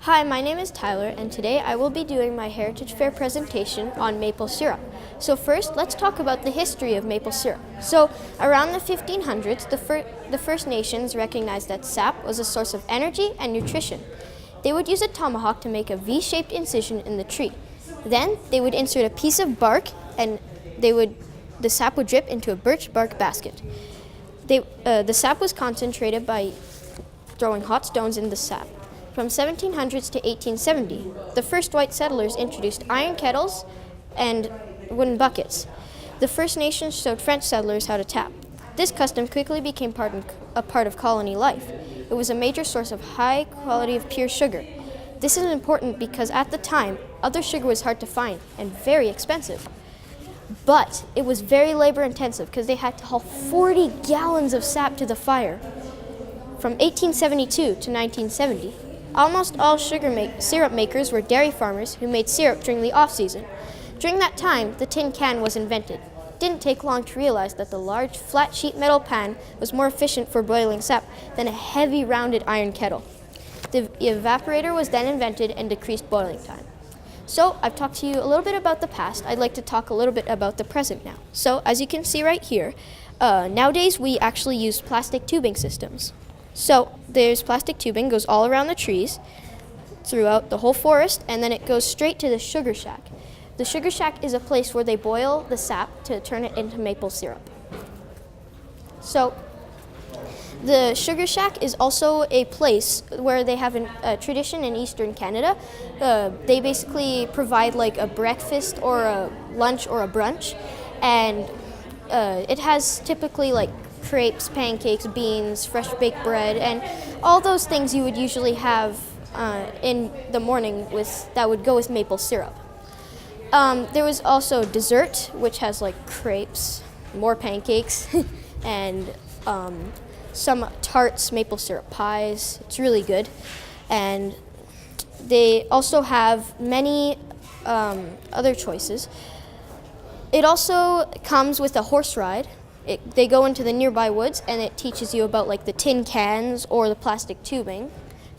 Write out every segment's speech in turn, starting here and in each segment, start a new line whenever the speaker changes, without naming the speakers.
Hi, my name is Tyler, and today I will be doing my Heritage Fair presentation on maple syrup. So first, let's talk about the history of maple syrup. So around the 1500s, the First Nations recognized that sap was a source of energy and nutrition. They would use a tomahawk to make a V-shaped incision in the tree. Then they would insert a piece of bark, and the sap would drip into a birch bark basket. The sap was concentrated by throwing hot stones in the sap. From 1700s to 1870, the first white settlers introduced iron kettles and wooden buckets. The First Nations showed French settlers how to tap. This custom quickly became a part of colony life. It was a major source of high quality of pure sugar. This is important because at the time, other sugar was hard to find and very expensive. But it was very labor intensive because they had to haul 40 gallons of sap to the fire. From 1872 to 1970, almost all syrup makers were dairy farmers who made syrup during the off-season. During that time, the tin can was invented. It didn't take long to realize that the large, flat sheet metal pan was more efficient for boiling sap than a heavy, rounded iron kettle. The evaporator was then invented and decreased boiling time. So, I've talked to you a little bit about the past. I'd like to talk a little bit about the present now. So, as you can see right here, nowadays we actually use plastic tubing systems. So there's plastic tubing, goes all around the trees, throughout the whole forest, and then it goes straight to the sugar shack. The sugar shack is a place where they boil the sap to turn it into maple syrup. So the sugar shack is also a place where they have a tradition in Eastern Canada. They basically provide like a breakfast or a lunch or a brunch, and it has typically like crepes, pancakes, beans, fresh baked bread, and all those things you would usually have in the morning that would go with maple syrup. There was also dessert, which has like crepes, more pancakes, and some tarts, maple syrup pies. It's really good. And they also have many other choices. It also comes with a horse ride. They go into the nearby woods, and it teaches you about like the tin cans or the plastic tubing.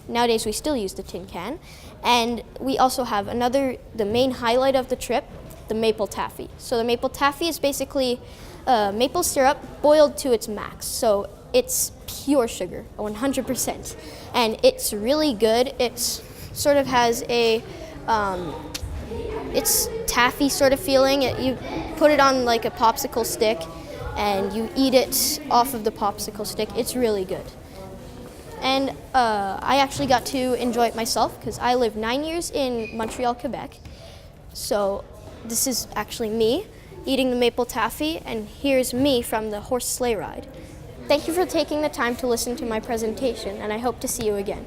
Nowadays we still use the tin can. And we also have the main highlight of the trip, the maple taffy. So the maple taffy is basically maple syrup boiled to its max. So it's pure sugar, 100%. And it's really good. It sort of has it's taffy sort of feeling. You put it on like a popsicle stick, and you eat it off of the popsicle stick. It's really good. And I actually got to enjoy it myself because I lived 9 years in Montreal, Quebec. So this is actually me eating the maple taffy, and here's me from the horse sleigh ride. Thank you for taking the time to listen to my presentation, and I hope to see you again.